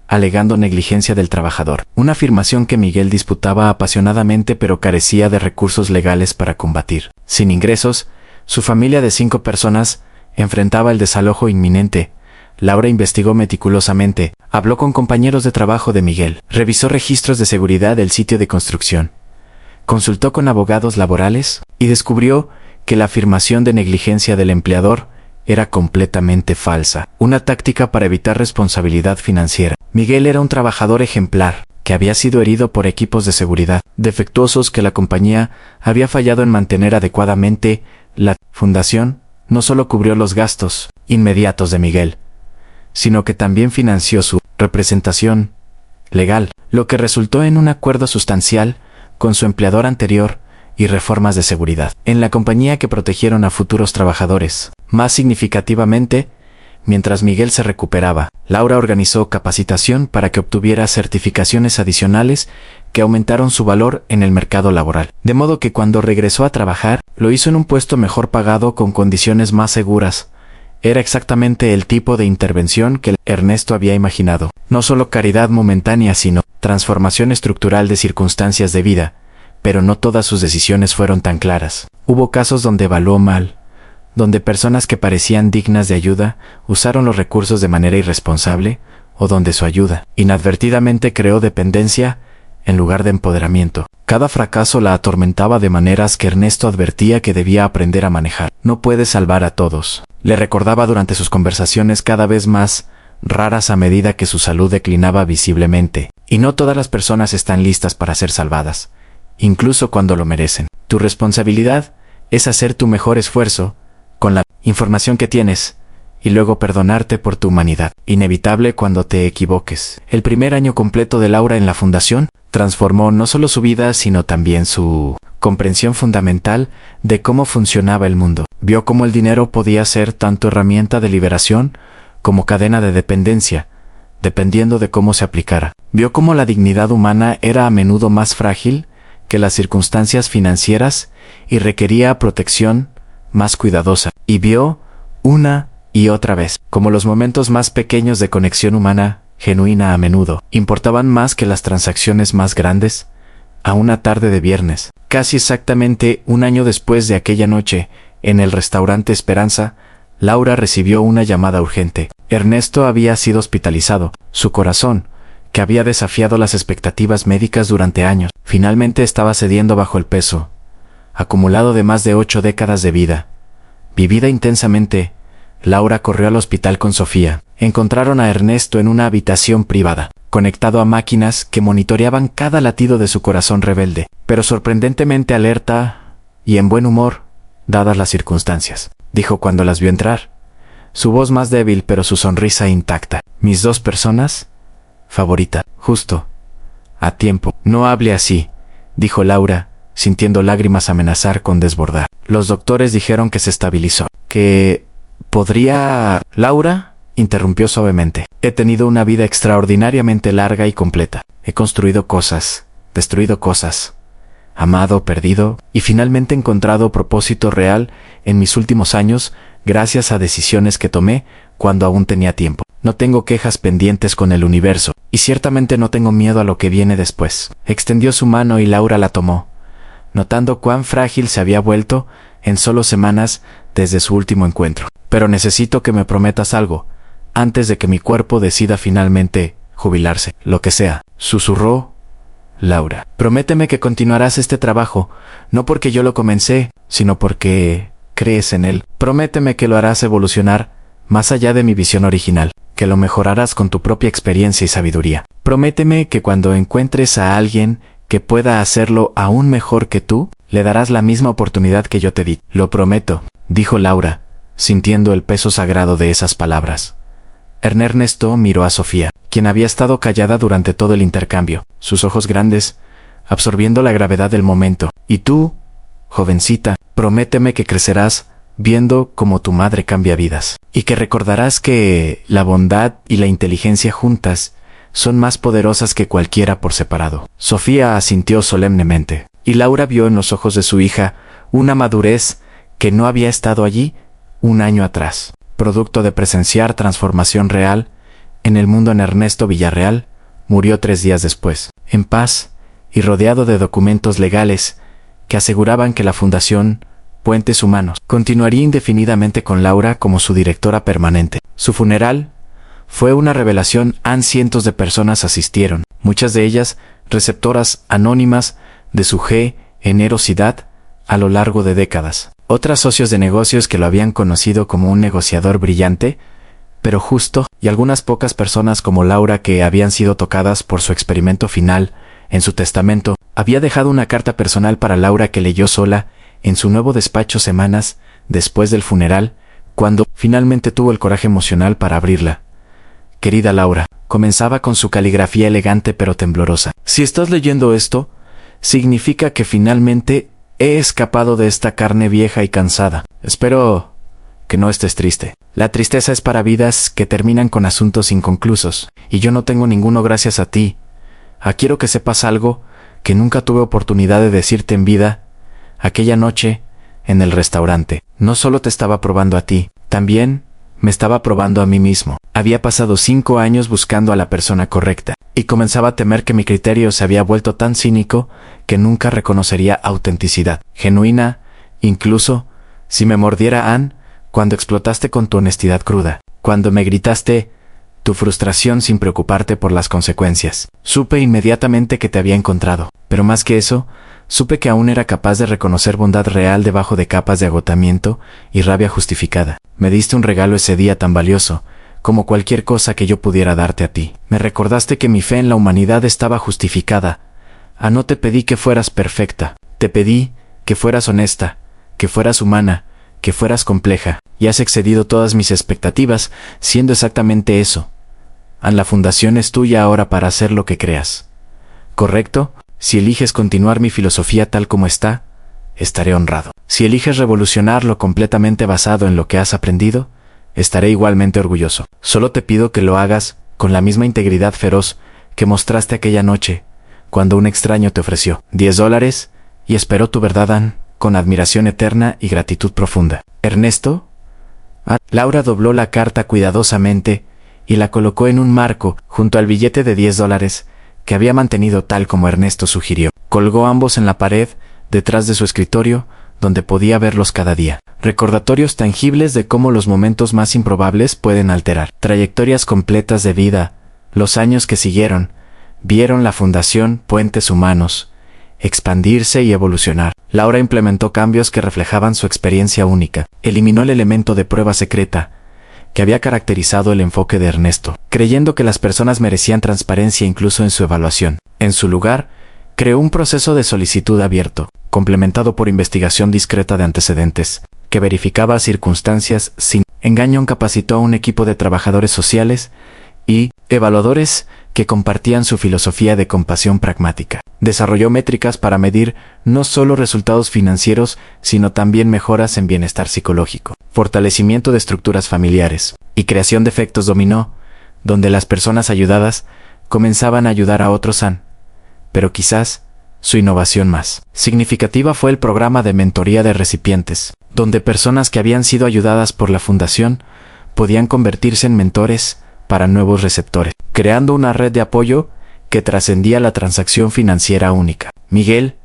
[SPEAKER 1] alegando negligencia del trabajador, una afirmación que Miguel disputaba apasionadamente pero carecía de recursos legales para combatir. Sin ingresos, su familia de 5 personas enfrentaba el desalojo inminente. Laura investigó meticulosamente, habló con compañeros de trabajo de Miguel, revisó registros de seguridad del sitio de construcción, consultó con abogados laborales y descubrió que la afirmación de negligencia del empleador era completamente falsa, una táctica para evitar responsabilidad financiera. Miguel era un trabajador ejemplar, que había sido herido por equipos de seguridad defectuosos que la compañía había fallado en mantener adecuadamente. La fundación no solo cubrió los gastos inmediatos de Miguel, sino que también financió su representación legal, lo que resultó en un acuerdo sustancial con su empleador anterior y reformas de seguridad en la compañía que protegieron a futuros trabajadores. Más significativamente, mientras Miguel se recuperaba, Laura organizó capacitación para que obtuviera certificaciones adicionales que aumentaron su valor en el mercado laboral. De modo que cuando regresó a trabajar, lo hizo en un puesto mejor pagado con condiciones más seguras. Era exactamente el tipo de intervención que Ernesto había imaginado. No solo caridad momentánea, sino transformación estructural de circunstancias de vida. Pero no todas sus decisiones fueron tan claras. Hubo casos donde evaluó mal, donde personas que parecían dignas de ayuda usaron los recursos de manera irresponsable, o donde su ayuda inadvertidamente creó dependencia en lugar de empoderamiento. Cada fracaso la atormentaba de maneras que Ernesto advertía que debía aprender a manejar. No puedes salvar a todos, le recordaba durante sus conversaciones cada vez más raras a medida que su salud declinaba visiblemente. Y no todas las personas están listas para ser salvadas, incluso cuando lo merecen. Tu responsabilidad es hacer tu mejor esfuerzo con la información que tienes y luego perdonarte por tu humanidad. Inevitable cuando te equivoques. El primer año completo de Laura en la fundación transformó no solo su vida, sino también su comprensión fundamental de cómo funcionaba el mundo. Vio cómo el dinero podía ser tanto herramienta de liberación como cadena de dependencia, dependiendo de cómo se aplicara. Vio cómo la dignidad humana era a menudo más frágil que las circunstancias financieras y requería protección más cuidadosa. Y vio, una y otra vez, como los momentos más pequeños de conexión humana genuina a menudo importaban más que las transacciones más grandes. A una tarde de viernes, casi exactamente un año después de aquella noche, en el restaurante Esperanza, Laura recibió una llamada urgente. Ernesto había sido hospitalizado. Su corazón, que había desafiado las expectativas médicas durante años, finalmente estaba cediendo bajo el peso acumulado de más de 8 décadas de vida vivida intensamente. Laura corrió al hospital con Sofía. Encontraron a Ernesto en una habitación privada, conectado a máquinas que monitoreaban cada latido de su corazón rebelde, pero sorprendentemente alerta y en buen humor, dadas las circunstancias, dijo cuando las vio entrar, su voz más débil pero su sonrisa intacta. Mis 2 personas favorita, justo a tiempo. No hable así, dijo Laura, sintiendo lágrimas amenazar con desbordar. Los doctores dijeron que se estabilizó. ¿Que podría...? Laura interrumpió suavemente. He tenido una vida extraordinariamente larga y completa. He construido cosas, destruido cosas, amado, perdido, y finalmente encontrado propósito real en mis últimos años gracias a decisiones que tomé cuando aún tenía tiempo. No tengo quejas pendientes con el universo, y ciertamente no tengo miedo a lo que viene después. Extendió su mano y Laura la tomó, notando cuán frágil se había vuelto en solo semanas desde su último encuentro. Pero necesito que me prometas algo, antes de que mi cuerpo decida finalmente jubilarse, lo que sea, susurró Laura. Prométeme que continuarás este trabajo, no porque yo lo comencé, sino porque crees en él. Prométeme que lo harás evolucionar más allá de mi visión original, que lo mejorarás con tu propia experiencia y sabiduría. Prométeme que cuando encuentres a alguien que pueda hacerlo aún mejor que tú, le darás la misma oportunidad que yo te di. Lo prometo, dijo Laura, sintiendo el peso sagrado de esas palabras. Ernesto miró a Sofía, quien había estado callada durante todo el intercambio. Sus ojos grandes, absorbiendo la gravedad del momento. Y tú, jovencita, prométeme que crecerás viendo cómo tu madre cambia vidas, y que recordarás que la bondad y la inteligencia juntas son más poderosas que cualquiera por separado. Sofía asintió solemnemente, y Laura vio en los ojos de su hija una madurez que no había estado allí un año atrás, producto de presenciar transformación real en el mundo. En Ernesto Villarreal murió 3 días después, en paz y rodeado de documentos legales que aseguraban que la Fundación Puentes Humanos continuaría indefinidamente con Laura como su directora permanente. Su funeral fue una revelación. Cientos de personas asistieron, muchas de ellas receptoras anónimas de su generosidad a lo largo de décadas. Otras socios de negocios que lo habían conocido como un negociador brillante, pero justo, y algunas pocas personas como Laura que habían sido tocadas por su experimento final. En su testamento, había dejado una carta personal para Laura que leyó sola en su nuevo despacho semanas después del funeral, cuando finalmente tuvo el coraje emocional para abrirla. Querida Laura, comenzaba con su caligrafía elegante pero temblorosa. Si estás leyendo esto, significa que finalmente he escapado de esta carne vieja y cansada. Espero que no estés triste. La tristeza es para vidas que terminan con asuntos inconclusos, y yo no tengo ninguno gracias a ti. Quiero que sepas algo que nunca tuve oportunidad de decirte en vida. Aquella noche, en el restaurante, no solo te estaba probando a ti, también me estaba probando a mí mismo. Había pasado 5 años buscando a la persona correcta, y comenzaba a temer que mi criterio se había vuelto tan cínico que nunca reconocería autenticidad genuina, incluso si me mordiera Anne, cuando explotaste con tu honestidad cruda, cuando me gritaste tu frustración sin preocuparte por las consecuencias. Supe inmediatamente que te había encontrado, pero más que eso, supe que aún era capaz de reconocer bondad real debajo de capas de agotamiento y rabia justificada. Me diste un regalo ese día tan valioso, como cualquier cosa que yo pudiera darte a ti. Me recordaste que mi fe en la humanidad estaba justificada. No te pedí que fueras perfecta, te pedí que fueras honesta, que fueras humana, que fueras compleja, y has excedido todas mis expectativas, siendo exactamente eso. La fundación es tuya ahora para hacer lo que creas. ¿Correcto? Si eliges continuar mi filosofía tal como está, estaré honrado. Si eliges revolucionarlo completamente basado en lo que has aprendido, estaré igualmente orgulloso. Solo te pido que lo hagas con la misma integridad feroz que mostraste aquella noche, cuando un extraño te ofreció $10 y esperó tu verdad, Anne, con admiración eterna y gratitud profunda. ¿Ernesto? Laura dobló la carta cuidadosamente y la colocó en un marco junto al billete de $10 que había mantenido tal como Ernesto sugirió. Colgó ambos en la pared detrás de su escritorio, donde podía verlos cada día. Recordatorios tangibles de cómo los momentos más improbables pueden alterar trayectorias completas de vida. Los años que siguieron vieron la Fundación Puentes Humanos expandirse y evolucionar. Laura implementó cambios que reflejaban su experiencia única. Eliminó el elemento de prueba secreta que había caracterizado el enfoque de Ernesto, creyendo que las personas merecían transparencia incluso en su evaluación. En su lugar, creó un proceso de solicitud abierto, complementado por investigación discreta de antecedentes, que verificaba circunstancias sin engaño. Capacitó a un equipo de trabajadores sociales y evaluadores que compartían su filosofía de compasión pragmática. Desarrolló métricas para medir no solo resultados financieros, sino también mejoras en bienestar psicológico, fortalecimiento de estructuras familiares y creación de efectos dominó, donde las personas ayudadas comenzaban a ayudar a otros. Pero quizás su innovación más significativa fue el programa de mentoría de recipientes, donde personas que habían sido ayudadas por la fundación podían convertirse en mentores para nuevos receptores, creando una red de apoyo que trascendía la transacción financiera única. Miguel,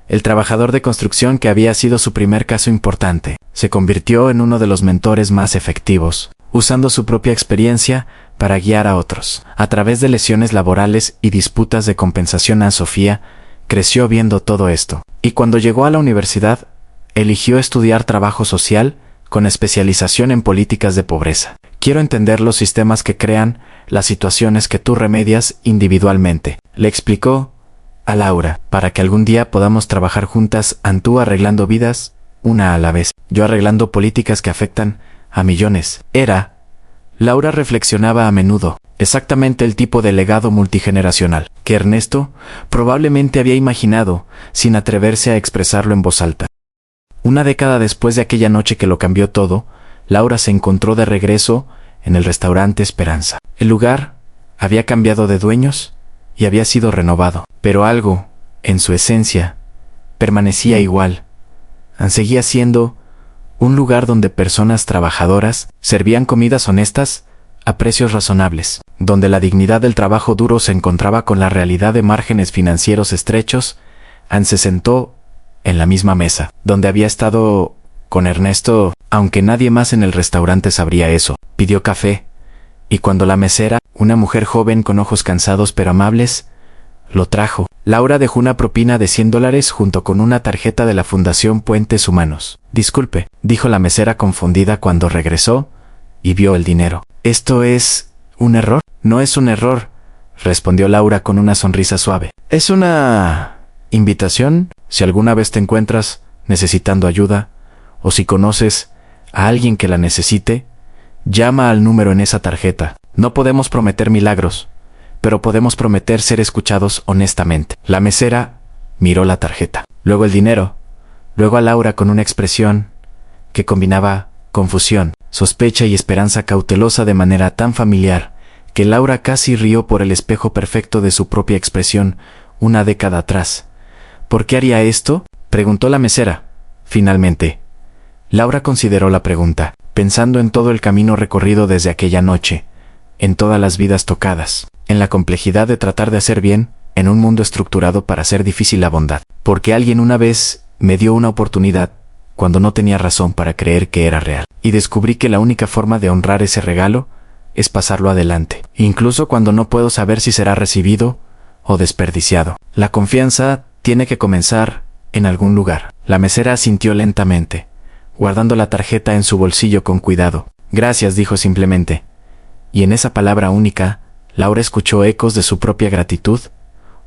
[SPEAKER 1] el trabajador de construcción que había sido su primer caso importante, se convirtió en uno de los mentores más efectivos, usando su propia experiencia para guiar a otros. A través de lesiones laborales y disputas de compensación, Anne Sofía creció viendo todo esto, y cuando llegó a la universidad, eligió estudiar trabajo social con especialización en políticas de pobreza. Quiero entender los sistemas que crean las situaciones que tú remedias individualmente, le explicó a Laura, para que algún día podamos trabajar juntas, tú arreglando vidas, una a la vez, yo arreglando políticas que afectan a millones. Laura reflexionaba a menudo, exactamente el tipo de legado multigeneracional que Ernesto probablemente había imaginado sin atreverse a expresarlo en voz alta. Una década después de aquella noche que lo cambió todo, Laura se encontró de regreso en el restaurante Esperanza. El lugar había cambiado de dueños y había sido renovado, pero algo, en su esencia, permanecía igual. Seguía siendo un lugar donde personas trabajadoras servían comidas honestas a precios razonables, donde la dignidad del trabajo duro se encontraba con la realidad de márgenes financieros estrechos. Anne se sentó en la misma mesa, donde había estado con Ernesto, aunque nadie más en el restaurante sabría eso. Pidió café, y cuando la mesera, una mujer joven con ojos cansados pero amables, lo trajo, Laura dejó una propina de $100 junto con una tarjeta de la Fundación Puentes Humanos. «Disculpe», dijo la mesera confundida cuando regresó y vio el dinero. «¿Esto es un error?» «No es un error», respondió Laura con una sonrisa suave. «Es una invitación. Si alguna vez te encuentras necesitando ayuda, o si conoces a alguien que la necesite, llama al número en esa tarjeta. No podemos prometer milagros, pero podemos prometer ser escuchados honestamente». La mesera miró la tarjeta, luego el dinero, luego a Laura con una expresión que combinaba confusión, sospecha y esperanza cautelosa de manera tan familiar que Laura casi rió por el espejo perfecto de su propia expresión una década atrás. «¿Por qué haría esto?», preguntó la mesera. Finalmente, Laura consideró la pregunta, pensando en todo el camino recorrido desde aquella noche, en todas las vidas tocadas, en la complejidad de tratar de hacer bien en un mundo estructurado para hacer difícil la bondad. «Porque alguien una vez me dio una oportunidad cuando no tenía razón para creer que era real, y descubrí que la única forma de honrar ese regalo es pasarlo adelante, incluso cuando no puedo saber si será recibido o desperdiciado. La confianza tiene que comenzar en algún lugar». La mesera asintió lentamente, guardando la tarjeta en su bolsillo con cuidado. «Gracias», dijo simplemente. Y en esa palabra única, Laura escuchó ecos de su propia gratitud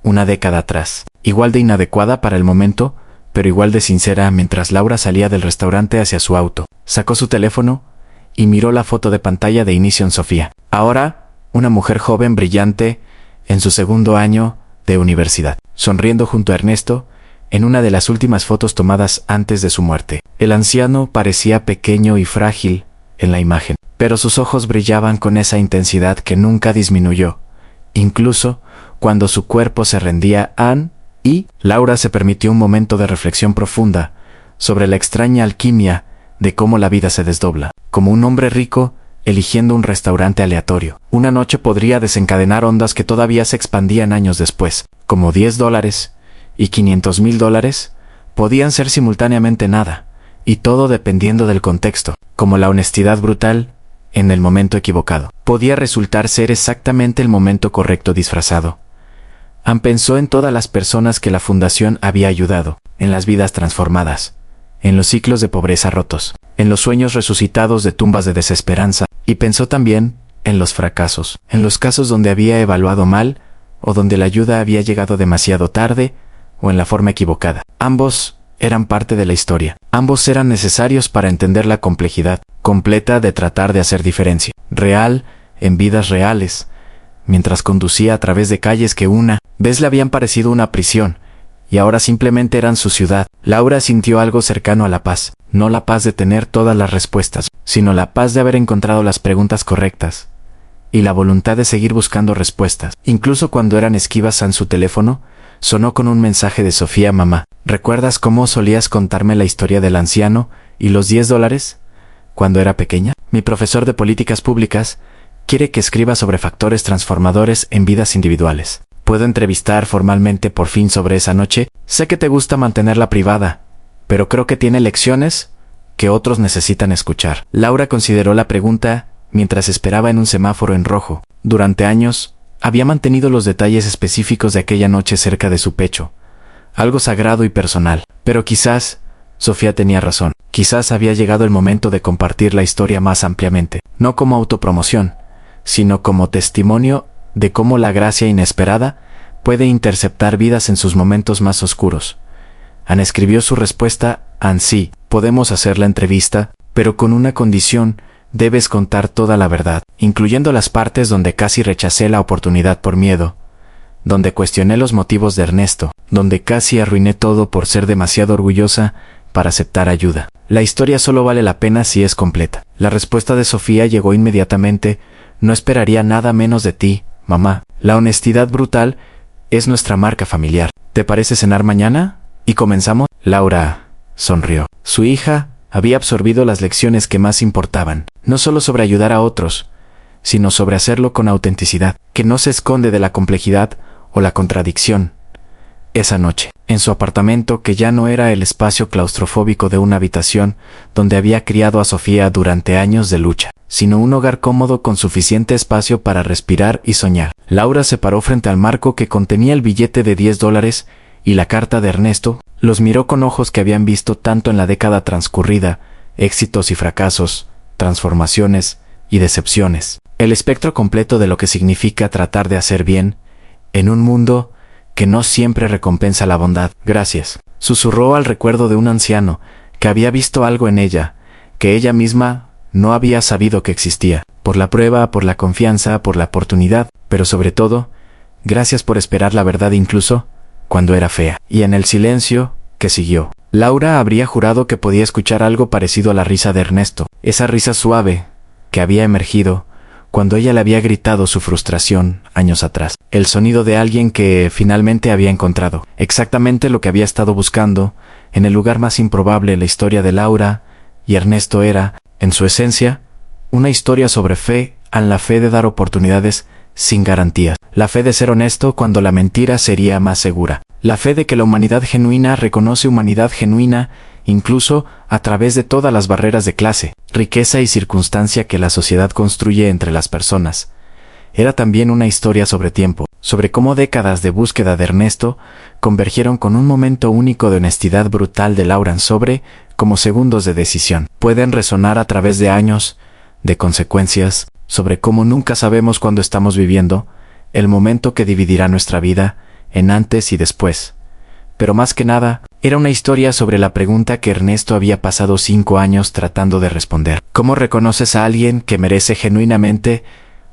[SPEAKER 1] una década atrás, igual de inadecuada para el momento, pero igual de sincera. Mientras Laura salía del restaurante hacia su auto, sacó su teléfono y miró la foto de pantalla de inicio en Sofía. Ahora, una mujer joven brillante en su segundo año de universidad, sonriendo junto a Ernesto en una de las últimas fotos tomadas antes de su muerte. El anciano parecía pequeño y frágil en la imagen, pero sus ojos brillaban con esa intensidad que nunca disminuyó, incluso cuando su cuerpo se rendía. Anne y Laura se permitió un momento de reflexión profunda sobre la extraña alquimia de cómo la vida se desdobla, como un hombre rico eligiendo un restaurante aleatorio. Una noche podría desencadenar ondas que todavía se expandían años después, como $10 y $500,000 podían ser simultáneamente nada, y todo dependiendo del contexto, como la honestidad brutal en el momento equivocado podía resultar ser exactamente el momento correcto disfrazado. Anne pensó en todas las personas que la fundación había ayudado, en las vidas transformadas, en los ciclos de pobreza rotos, en los sueños resucitados de tumbas de desesperanza, y pensó también en los fracasos, en los casos donde había evaluado mal, o donde la ayuda había llegado demasiado tarde, o en la forma equivocada. Ambos eran parte de la historia. Ambos eran necesarios para entender la complejidad completa de tratar de hacer diferencia real en vidas reales, mientras conducía a través de calles que una vez le habían parecido una prisión, y ahora simplemente eran su ciudad. Laura sintió algo cercano a la paz, no la paz de tener todas las respuestas, sino la paz de haber encontrado las preguntas correctas, y la voluntad de seguir buscando respuestas. Incluso cuando eran esquivas en su teléfono, sonó con un mensaje de Sofía. «Mamá, ¿recuerdas cómo solías contarme la historia del anciano y los $10 cuando era pequeña? Mi profesor de políticas públicas quiere que escriba sobre factores transformadores en vidas individuales. ¿Puedo entrevistar formalmente por fin sobre esa noche? Sé que te gusta mantenerla privada, pero creo que tiene lecciones que otros necesitan escuchar». Laura consideró la pregunta mientras esperaba en un semáforo en rojo. Durante años, había mantenido los detalles específicos de aquella noche cerca de su pecho, algo sagrado y personal. Pero quizás Sofía tenía razón. Quizás había llegado el momento de compartir la historia más ampliamente, no como autopromoción, sino como testimonio de cómo la gracia inesperada puede interceptar vidas en sus momentos más oscuros. Anne escribió su respuesta. «Anne, sí, podemos hacer la entrevista, pero con una condición: debes contar toda la verdad, incluyendo las partes donde casi rechacé la oportunidad por miedo. donde cuestioné los motivos de Ernesto, donde casi arruiné todo por ser demasiado orgullosa para aceptar ayuda. La historia solo vale la pena si es completa. La respuesta de Sofía llegó inmediatamente: no esperaría nada menos de ti, mamá. La honestidad brutal es nuestra marca familiar. ¿Te parece cenar mañana? ¿Y comenzamos? Laura sonrió. Su hija había absorbido las lecciones que más importaban, no solo sobre ayudar a otros, sino sobre hacerlo con autenticidad, que no se esconde de la complejidad o la contradicción. Esa noche, en su apartamento, que ya no era el espacio claustrofóbico de una habitación donde había criado a Sofía durante años de lucha, sino un hogar cómodo con suficiente espacio para respirar y soñar. Laura se paró frente al marco que contenía el billete de $10 y la carta de Ernesto. Los miró con ojos que habían visto tanto en la década transcurrida: éxitos y fracasos, transformaciones y decepciones. El espectro completo de lo que significa tratar de hacer bien en un mundo que no siempre recompensa la bondad. Gracias, susurró al recuerdo de un anciano que había visto algo en ella, que ella misma no había sabido que existía. Por la prueba, por la confianza, por la oportunidad, pero sobre todo, gracias por esperar la verdad incluso cuando era fea. Y en el silencio que siguió, Laura habría jurado que podía escuchar algo parecido a la risa de Ernesto, esa risa suave que había emergido cuando ella le había gritado su frustración años atrás. El sonido de alguien que finalmente había encontrado exactamente lo que había estado buscando en el lugar más improbable. La historia de Laura y Ernesto era, en su esencia, una historia sobre fe, la fe de dar oportunidades sin garantías, la fe de ser honesto cuando la mentira sería más segura, la fe de que la humanidad genuina reconoce humanidad genuina incluso a través de todas las barreras de clase, riqueza y circunstancia que la sociedad construye entre las personas. Era también una historia sobre tiempo, sobre cómo décadas de búsqueda de Ernesto convergieron con un momento único de honestidad brutal de Laura, sobre cómo segundos de decisión pueden resonar a través de años de consecuencias, sobre cómo nunca sabemos cuándo estamos viviendo el momento que dividirá nuestra vida en antes y después. Pero más que nada, era una historia sobre la pregunta que Ernesto había pasado 5 años tratando de responder. ¿Cómo reconoces a alguien que merece genuinamente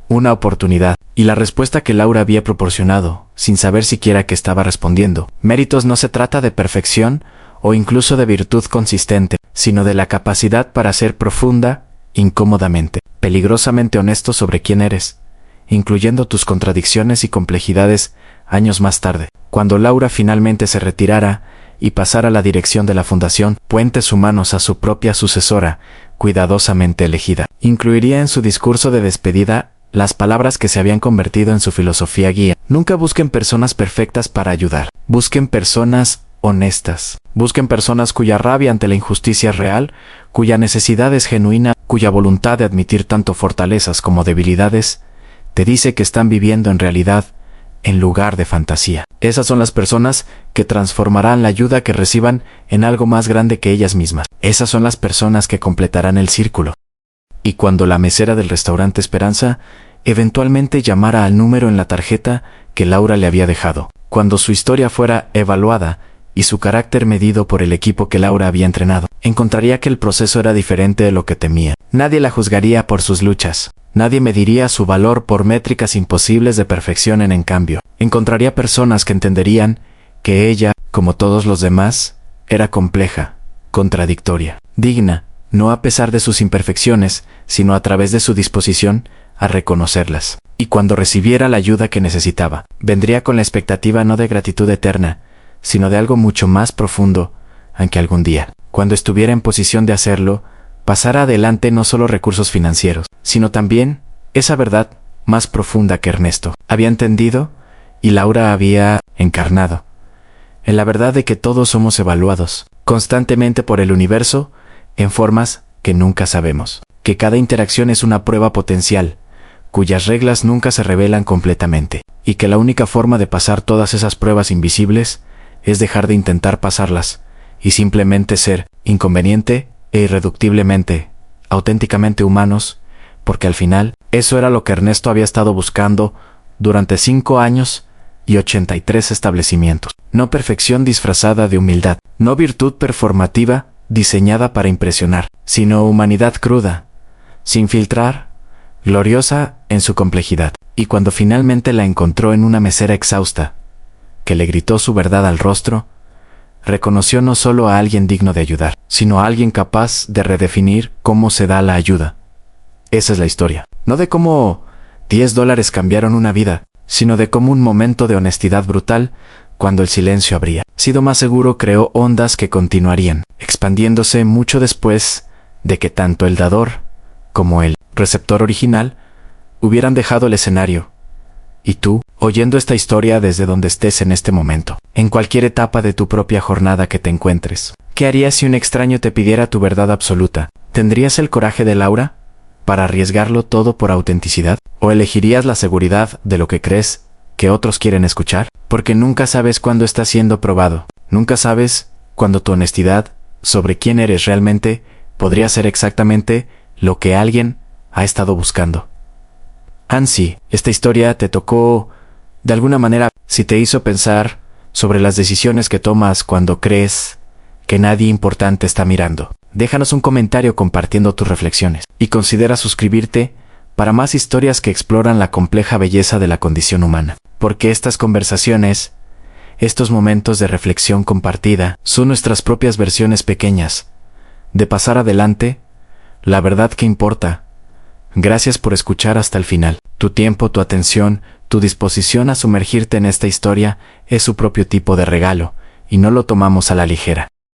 [SPEAKER 1] una oportunidad? Y la respuesta que Laura había proporcionado, sin saber siquiera que estaba respondiendo. Méritos no se trata de perfección o incluso de virtud consistente, sino de la capacidad para ser profunda, incómodamente, peligrosamente honesto sobre quién eres, incluyendo tus contradicciones y complejidades. Años más tarde, cuando Laura finalmente se retirara y pasara a la dirección de la Fundación Puentes Humanos a su propia sucesora, cuidadosamente elegida, incluiría en su discurso de despedida las palabras que se habían convertido en su filosofía guía. Nunca busquen personas perfectas para ayudar. Busquen personas honestas. Busquen personas cuya rabia ante la injusticia es real, cuya necesidad es genuina, cuya voluntad de admitir tanto fortalezas como debilidades te dice que están viviendo en realidad en lugar de fantasía. Esas son las personas que transformarán la ayuda que reciban en algo más grande que ellas mismas. Esas son las personas que completarán el círculo. Y cuando la mesera del restaurante Esperanza eventualmente llamara al número en la tarjeta que Laura le había dejado, cuando su historia fuera evaluada y su carácter medido por el equipo que Laura había entrenado, encontraría que el proceso era diferente de lo que temía. Nadie la juzgaría por sus luchas. Nadie mediría su valor por métricas imposibles de perfección. En cambio, encontraría personas que entenderían que ella, como todos los demás, era compleja, contradictoria, digna, no a pesar de sus imperfecciones, sino a través de su disposición a reconocerlas. Y cuando recibiera la ayuda que necesitaba, vendría con la expectativa no de gratitud eterna, sino de algo mucho más profundo, aunque algún día, cuando estuviera en posición de hacerlo, pasara adelante no solo recursos financieros, sino también esa verdad más profunda que Ernesto había entendido y Laura había encarnado, en la verdad de que todos somos evaluados constantemente por el universo en formas que nunca sabemos, que cada interacción es una prueba potencial, cuyas reglas nunca se revelan completamente, y que la única forma de pasar todas esas pruebas invisibles es dejar de intentar pasarlas y simplemente ser inconveniente e irreductiblemente, auténticamente humanos, porque al final, eso era lo que Ernesto había estado buscando durante 5 años y 83 establecimientos. No perfección disfrazada de humildad, no virtud performativa diseñada para impresionar, sino humanidad cruda, sin filtrar, gloriosa en su complejidad. y cuando finalmente la encontró en una mesera exhausta, que le gritó su verdad al rostro, reconoció no solo a alguien digno de ayudar, sino a alguien capaz de redefinir cómo se da la ayuda. Esa es la historia. No de cómo $10 cambiaron una vida, sino de cómo un momento de honestidad brutal, cuando el silencio habría sido más seguro, creó ondas que continuarían, expandiéndose mucho después de que tanto el dador como el receptor original hubieran dejado el escenario. Y tú, oyendo esta historia desde donde estés en este momento, en cualquier etapa de tu propia jornada que te encuentres, ¿qué harías si un extraño te pidiera tu verdad absoluta? ¿Tendrías el coraje de Laura para arriesgarlo todo por autenticidad? ¿O elegirías la seguridad de lo que crees que otros quieren escuchar? Porque nunca sabes cuándo estás siendo probado. Nunca sabes cuándo tu honestidad sobre quién eres realmente podría ser exactamente lo que alguien ha estado buscando. Ansi, esta historia te tocó de alguna manera, si te hizo pensar sobre las decisiones que tomas cuando crees que nadie importante está mirando. Déjanos un comentario compartiendo tus reflexiones y considera suscribirte para más historias que exploran la compleja belleza de la condición humana. Porque estas conversaciones, estos momentos de reflexión compartida, son nuestras propias versiones pequeñas de pasar adelante la verdad que importa. Gracias por escuchar hasta el final. Tu tiempo, tu atención, tu disposición a sumergirte en esta historia es su propio tipo de regalo, y no lo tomamos a la ligera.